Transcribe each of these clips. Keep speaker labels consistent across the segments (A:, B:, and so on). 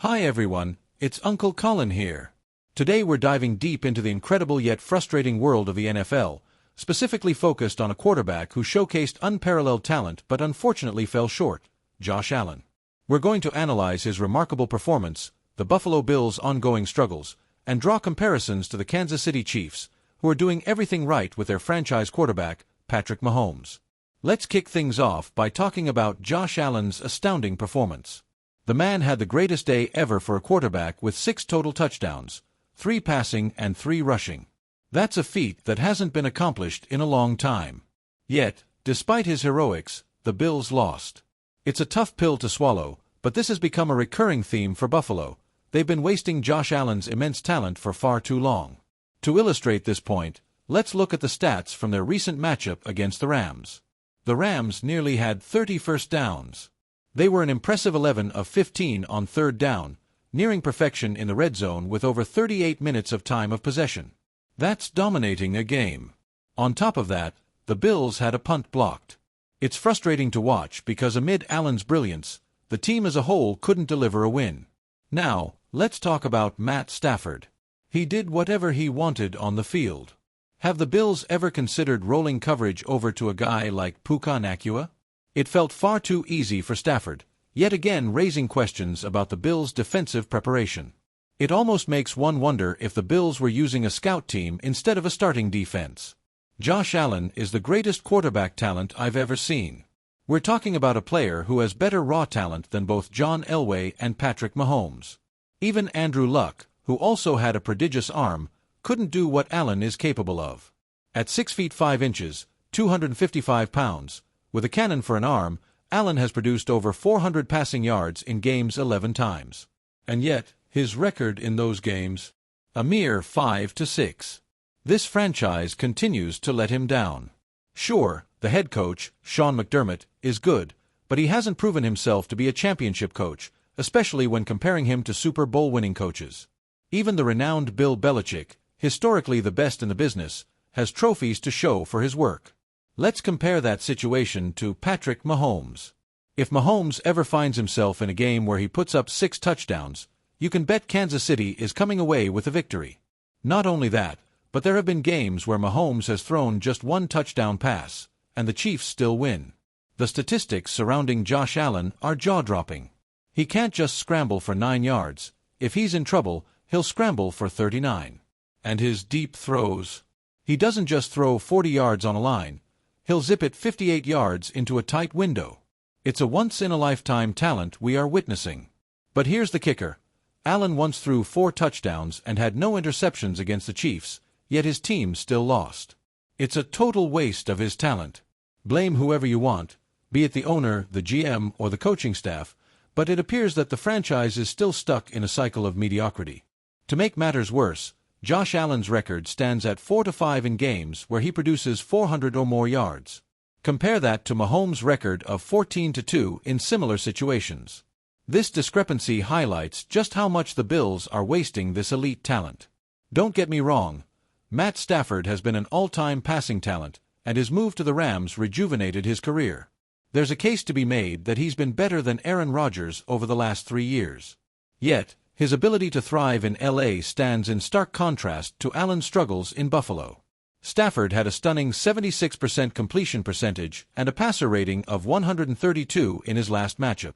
A: Hi everyone, it's Uncle Colin here. Today we're diving deep into the incredible yet frustrating world of the NFL, specifically focused on a quarterback who showcased unparalleled talent but unfortunately fell short, Josh Allen. We're going to analyze his remarkable performance, the Buffalo Bills' ongoing struggles, and draw comparisons to the Kansas City Chiefs, who are doing everything right with their franchise quarterback, Patrick Mahomes. Let's kick things off by talking about Josh Allen's astounding performance. The man had the greatest day ever for a quarterback with 6 total touchdowns, 3 passing and 3 rushing. That's a feat that hasn't been accomplished in a long time. Yet, despite his heroics, the Bills lost. It's a tough pill to swallow, but this has become a recurring theme for Buffalo. They've been wasting Josh Allen's immense talent for far too long. To illustrate this point, let's look at the stats from their recent matchup against the Rams. The Rams nearly had 30 first downs. They were an impressive 11 of 15 on third down, nearing perfection in the red zone with over 38 minutes of time of possession. That's dominating a game. On top of that, the Bills had a punt blocked. It's frustrating to watch because amid Allen's brilliance, the team as a whole couldn't deliver a win. Now, let's talk about Matt Stafford. He did whatever he wanted on the field. Have the Bills ever considered rolling coverage over to a guy like Puka Nacua? It felt far too easy for Stafford, yet again raising questions about the Bills' defensive preparation. It almost makes one wonder if the Bills were using a scout team instead of a starting defense. Josh Allen is the greatest quarterback talent I've ever seen. We're talking about a player who has better raw talent than both John Elway and Patrick Mahomes. Even Andrew Luck, who also had a prodigious arm, couldn't do what Allen is capable of. At 6 feet 5 inches, 255 pounds, with a cannon for an arm, Allen has produced over 400 passing yards in games 11 times. And yet, his record in those games? A mere 5-6. This franchise continues to let him down. Sure, the head coach, Sean McDermott, is good, but he hasn't proven himself to be a championship coach, especially when comparing him to Super Bowl winning coaches. Even the renowned Bill Belichick, historically the best in the business, has trophies to show for his work. Let's compare that situation to Patrick Mahomes. If Mahomes ever finds himself in a game where he puts up 6 touchdowns, you can bet Kansas City is coming away with a victory. Not only that, but there have been games where Mahomes has thrown just 1 touchdown pass, and the Chiefs still win. The statistics surrounding Josh Allen are jaw-dropping. He can't just scramble for 9 yards. If he's in trouble, he'll scramble for 39. And his deep throws. He doesn't just throw 40 yards on a line. He'll zip it 58 yards into a tight window. It's a once-in-a-lifetime talent we are witnessing. But here's the kicker. Allen once threw 4 touchdowns and had no interceptions against the Chiefs, yet his team still lost. It's a total waste of his talent. Blame whoever you want, be it the owner, the GM, or the coaching staff, but it appears that the franchise is still stuck in a cycle of mediocrity. To make matters worse, Josh Allen's record stands at 4-5 in games where he produces 400 or more yards. Compare that to Mahomes' record of 14-2 in similar situations. This discrepancy highlights just how much the Bills are wasting this elite talent. Don't get me wrong, Matt Stafford has been an all-time passing talent, and his move to the Rams rejuvenated his career. There's a case to be made that he's been better than Aaron Rodgers over the last 3 years. Yet, his ability to thrive in LA stands in stark contrast to Allen's struggles in Buffalo. Stafford had a stunning 76% completion percentage and a passer rating of 132 in his last matchup.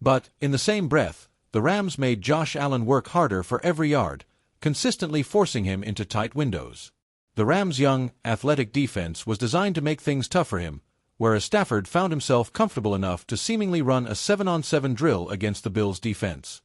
A: But, in the same breath, the Rams made Josh Allen work harder for every yard, consistently forcing him into tight windows. The Rams' young, athletic defense was designed to make things tough for him, whereas Stafford found himself comfortable enough to seemingly run a 7-on-7 drill against the Bills' defense.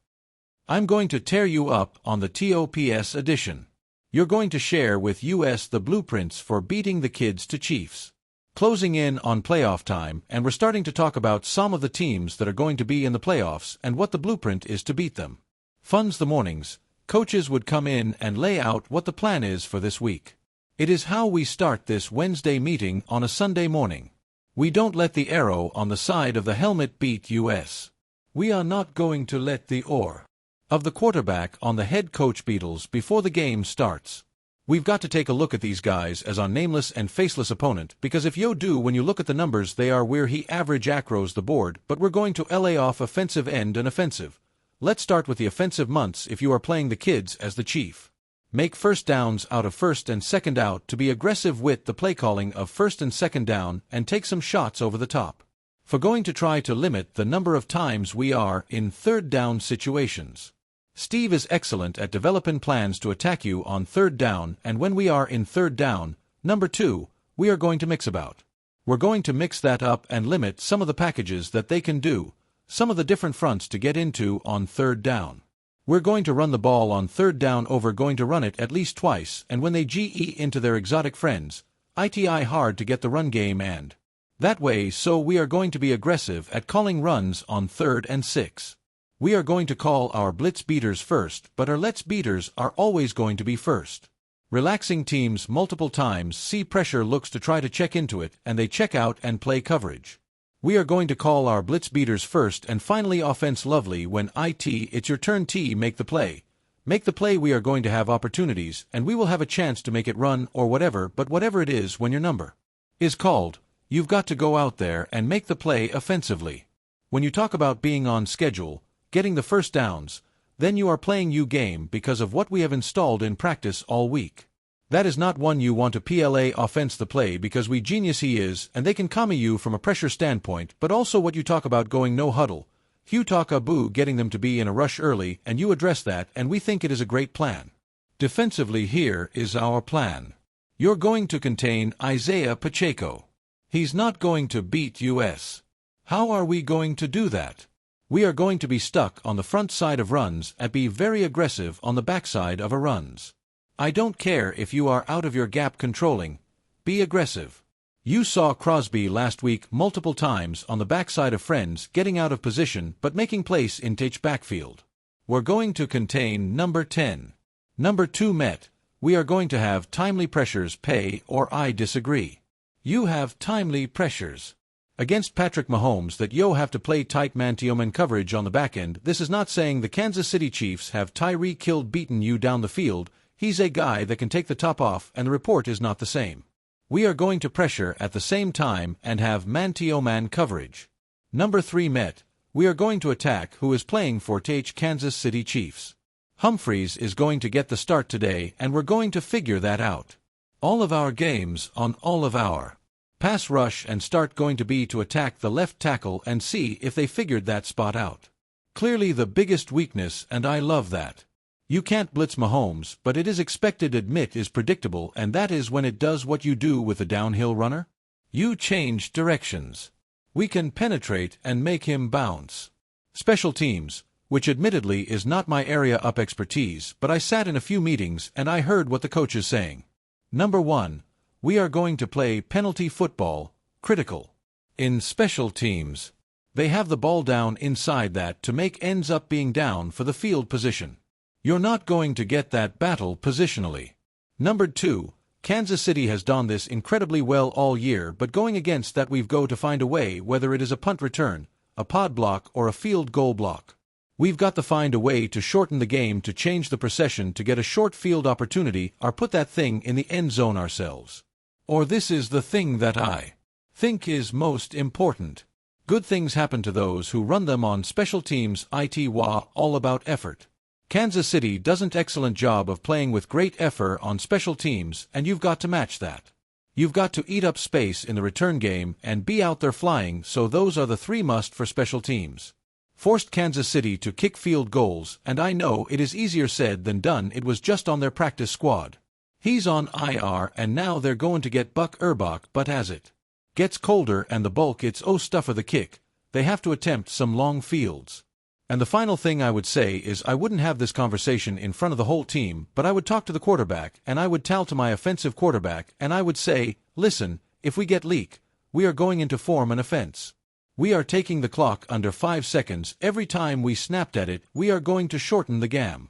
A: I'm going to tear you up on the TOPS edition. You're going to share with us the blueprints for beating the kids to Chiefs. Closing in on playoff time, and we're starting to talk about some of the teams that are going to be in the playoffs and what the blueprint is to beat them. Fun's the mornings. Coaches would come in and lay out what the plan is for this week. It is how we start this Wednesday meeting on a Sunday morning. We don't let the arrow on the side of the helmet beat us. We are not going to let the oar of the quarterback on the head coach beetles before the game starts. We've got to take a look at these guys as our nameless and faceless opponent, because if you do, when you look at the numbers, they are where he average across the board, but we're going to LA off offensive end and offensive. Let's start with the offensive months if you are playing the kids as the chief. Make first downs out of first and second out to be aggressive with the play calling of first and second down and take some shots over the top. For going to try to limit the number of times we are in third down situations. Steve is excellent at developing plans to attack you on third down, and when we are in third down, number 2, we are going to mix about. We're going to mix that up and limit some of the packages that they can do, some of the different fronts to get into on third down. We're going to run the ball on third down over going to run it at least twice, and when they GE into their exotic friends, ITI hard to get the run game and that way, so we are going to be aggressive at calling runs on 3rd and 6. We are going to call our blitz beaters first, but our let's beaters are always going to be first. Relaxing teams multiple times see pressure looks to try to check into it, and they check out and play coverage. We are going to call our blitz beaters first and finally offense lovely when it's your turn T make the play. Make the play, we are going to have opportunities, and we will have a chance to make it run or whatever, but whatever it is when your number is called, you've got to go out there and make the play offensively. When you talk about being on schedule, getting the first downs, then you are playing you game because of what we have installed in practice all week. That is not one you want to PLA offense the play because we genius he is, and they can comma you from a pressure standpoint, but also what you talk about going no huddle. You talk Abu getting them to be in a rush early, and you address that, and we think it is a great plan. Defensively, here is our plan. You're going to contain Isaiah Pacheco. He's not going to beat us. How are we going to do that? We are going to be stuck on the front side of runs and be very aggressive on the backside of our runs. I don't care if you are out of your gap controlling. Be aggressive. You saw Crosby last week multiple times on the backside of friends getting out of position but making place in H backfield. We're going to contain number 10. Number 2 met. We are going to have timely pressures pay or I disagree. You have timely pressures. Against Patrick Mahomes that you have to play tight man-to-man coverage on the back end. This is not saying the Kansas City Chiefs have Tyreek Hill beaten you down the field. He's a guy that can take the top off, and the report is not the same. We are going to pressure at the same time and have man-to-man coverage. Number 3 met. We are going to attack who is playing for Kansas City Chiefs. Humphreys is going to get the start today, and we're going to figure that out. All of our games on all of our pass rush and start going to be to attack the left tackle and see if they figured that spot out. Clearly the biggest weakness, and I love that. You can't blitz Mahomes, but it is expected admit is predictable, and that is when it does what you do with a downhill runner. You change directions. We can penetrate and make him bounce. Special teams, which admittedly is not my area of expertise, but I sat in a few meetings and I heard what the coach is saying. Number 1, we are going to play penalty football, critical. In special teams, they have the ball down inside that to make ends up being down for the field position. You're not going to get that battle positionally. Number 2, Kansas City has done this incredibly well all year, but going against that we've got to find a way, whether it is a punt return, a pod block, or a field goal block. We've got to find a way to shorten the game to change the procession to get a short field opportunity or put that thing in the end zone ourselves. Or this is the thing that I think is most important. Good things happen to those who run them on special teams. All about effort. Kansas City does an excellent job of playing with great effort on special teams, and you've got to match that. You've got to eat up space in the return game and be out there flying, so those are the 3 must for special teams. Forced Kansas City to kick field goals, and I know it is easier said than done. It was just on their practice squad. He's on IR, and now they're going to get Buck Urbach, but as it gets colder and the bulk it's stuff of the kick, they have to attempt some long fields. And the final thing I would say is I wouldn't have this conversation in front of the whole team, but I would talk to the quarterback, and I would tell to my offensive quarterback, and I would say, listen, if we get leak, we are going into form an offense. We are taking the clock under 5 seconds every time we snapped at it. We are going to shorten the game.